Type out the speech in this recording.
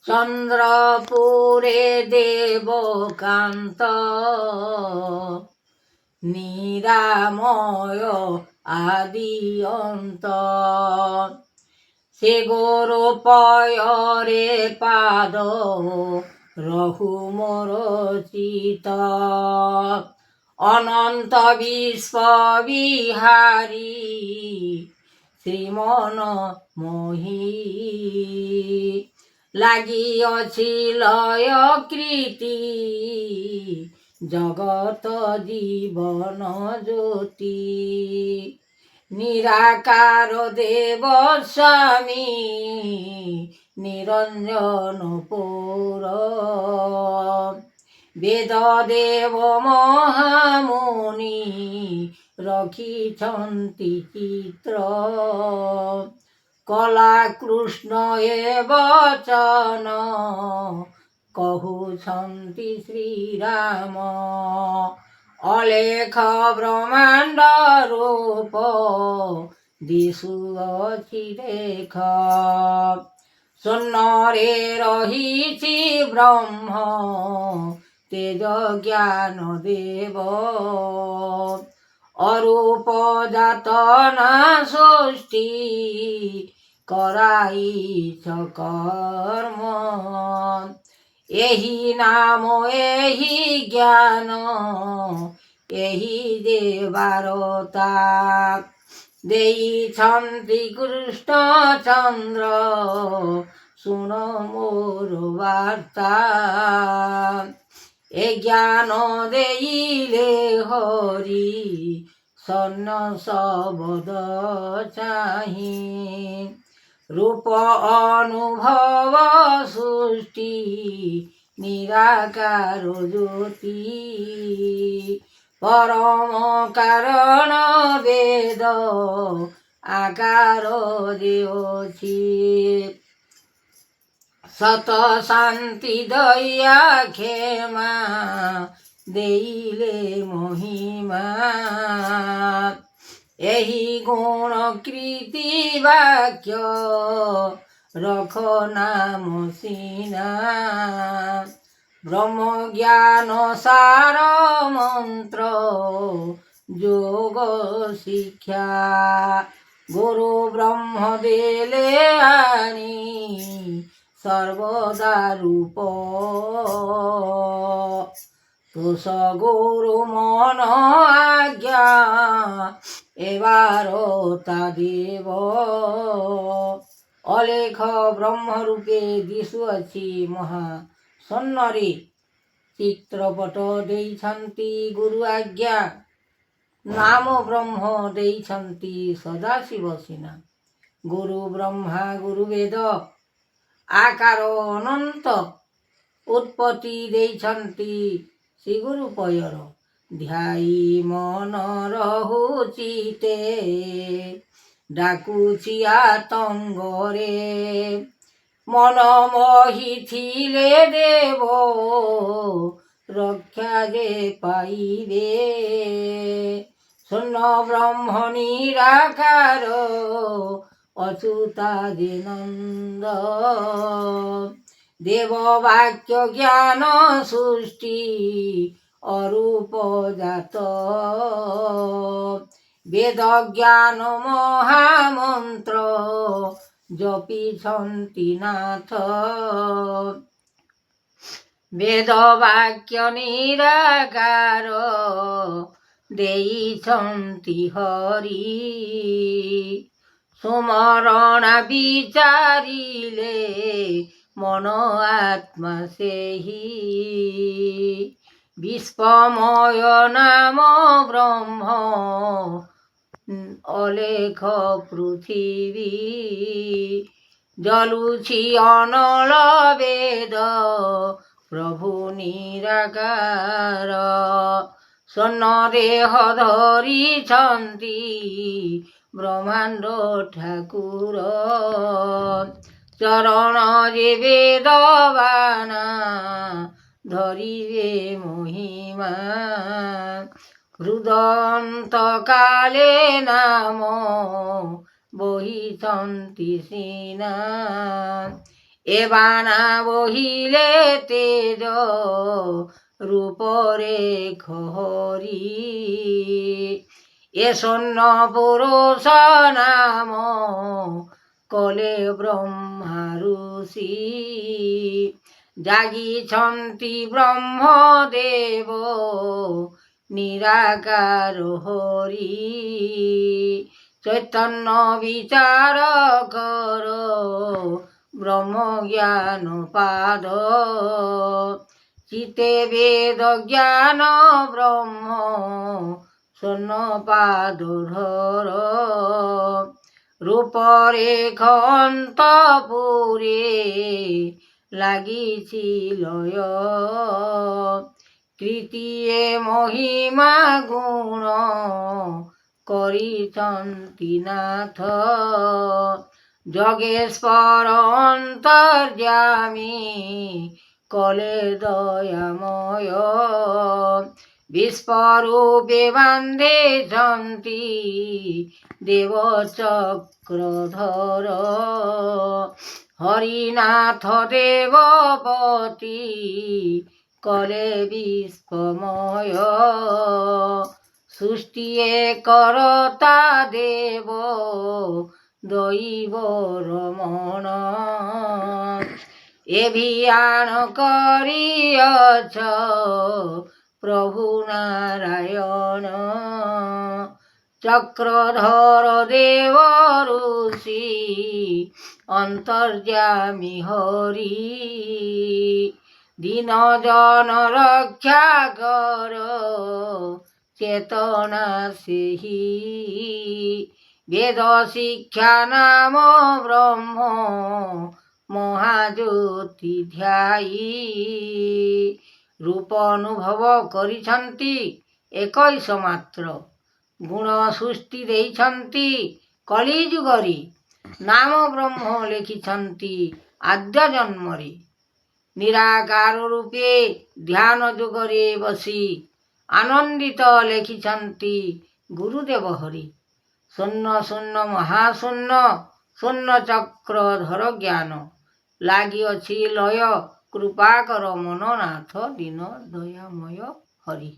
চন্দ্রপুরে দেবকান্ত নিরাময় আদি অন্ত, সে গৌর পয়রে পাদ রহু মোর চিত। অনন্ত বিশ্ব বিহারী শ্রীমন মোহি, লাগিଅছি লয় কৃতি জগত জীবন জ্যোতি। নিরাকার দেব স্বামী নিরঞ্জন পৌর, বেদ দেব মহামুনি রখিছন্তি চিত্র। কলা কৃষ্ণ এ বচন কহুছন্তি শ্রীরাম। অলেখ ব্রহ্মাণ্ড রূপ দিশুଅଛି দেখ। শূন্যরে রহিছি ব্রহ্ম তেজ জ্ঞান দেব। অরূপ জাত না সৃষ্টি কৰাইছ কর্ম। এহি নাম এহি জ্ঞান এহি দেবারতা। ଦେଇଛନ୍ତି কৃষ্ণ চন্দ্র শুণ মোর বার্তা। এ জ্ঞান দেইলে হরি স্বর্ণ শবদ চাহি। রূপ অনুভব সৃষ্টি নিরাকার জ্যোতি। পরম কারণ বেদ আকার দেওছি। সত শান্তি দয়া ক্ষমা দেইলে মহিমা। এহি গুণ কৃতি বাক্য রখ নাম সিনা। ব্রহ্ম জ্ঞান সার মন্ত্র যোগ শিক্ষা। গুরু ব্রহ্ম দেলে আনি সর্বদা রূপ। তুষ গুরু মন আজ্ঞা এবার তা দেব। অলেখ ব্রহ্মরূপে দিশুଅଛି মহা স্বর্ଣ୍ଣରେ ଚିତ୍ରପଟ ଦେଇଛନ୍ତି ଗୁରୁ ଆଜ୍ଞା। ନାମ ବ୍ରହ୍ମ ଦେଇଛନ୍ତି ସଦାଶିବ ସିନା। ଗୁରୁ ବ୍ରହ୍ମା ଗୁରୁ ବେଦ ଆକାର ଅନନ୍ତ। ଉତ୍ପତ୍ତି ଦେଇଛନ୍ତି ଶ୍ରୀ ଗୁରୁ ପୟର। ଧ୍ୟାଇ ମନ ରହୁଚିତେ ଡାକୁଛି ଆତଙ୍ଗରେ। ମନ ମୋହିଥିଲେ ଦେବ রক্ষা যে পাইবে। শূন্য ব্রহ্ম নিরাকার অচ্যুতা যে নন্দ। দেব বাক্য জ্ঞান সৃষ্টি অরূপ জাত। বেদ জ্ঞান মহামন্ত্র জপিছন্তি নাথ। বেদ বাক্য নিরাকার ଦେଇଛନ୍ତି হরি। সুমরণা বিচারিলে মন আত্মা সেহি। বিশ্বময় নাম ব্রহ্ম অলেখ পৃথিবী। জলুছি অনল বেদ প্রভু নিরাকার। স্বর্ণ দেহ ধরিছন্তি ব্রহ্মাণ্ড ঠাকুর। চরণ যে বেদবানা ধরিবে মহিমা। হৃদন্ত কালে নাম বহিছন্তি সিনা। এ বানা বহিলে তেজ রূপরে খহরি এ শূন্য পুরুষ নাম কলে ব্রহ্মা ঋষি জাগিছন্তি ব্রহ্মদেব নিরাকার হরি চৈতন্য বিচার কর ব্রহ্ম জ্ঞান পাদ চিতে বেদ জ্ঞান ব্রহ্ম স্বর্ণ পাদ ধর রূপরেখ অন্তপুরে লাগিছি লয় তৃতীয় মহিমা গুণ করিছন্তি নাথ যোগেশ্বর অন্তর্যামী কলে দয়াময় বিশ্বরূপে বান্ধেছন্তি দেবচক্রধর হরিনাথ দেবপতি কলে বিশ্বময় সৃষ্টিয়ে করতা দেব দৈব রমণ এভিয়ান করিয়ছ প্রভু নারায়ণ চক্রধর দেব ঋষি অন্তর্যামী হরি দীনজন রক্ষা কর চেতনা সেহি বেদ শিক্ষা নাম ব্রহ্ম মহাজ্যোতি ধ্যায়ী রূপ অনুভব କରିଛନ୍ତି 21 ମାତ୍ର ଗୁଣ ସୃଷ୍ଟି ଦେଇଛନ୍ତି କଳିଯୁଗରେ ନାମ ବ୍ରହ୍ମ ଲେଖିଛନ୍ତି ଆଦ୍ୟ ଜନ୍ମରେ ନିରାକାର ରୂପେ ଧ୍ୟାନ ଯୋଗରେ ବସି ଆନନ୍ଦିତ ଲେଖିଛନ୍ତି ଗୁରୁଦେବ ହରି ଶୂନ୍ୟ ଶୂନ୍ୟ ମହାଶୂନ୍ୟ ଶୂନ୍ୟ ଚକ୍ରଧର ଜ୍ଞାନ ଲାଗିଅଛି ଲୟ କୃପା କର ମନନାଥ ଦୀନ ଦୟାମୟ ହରି।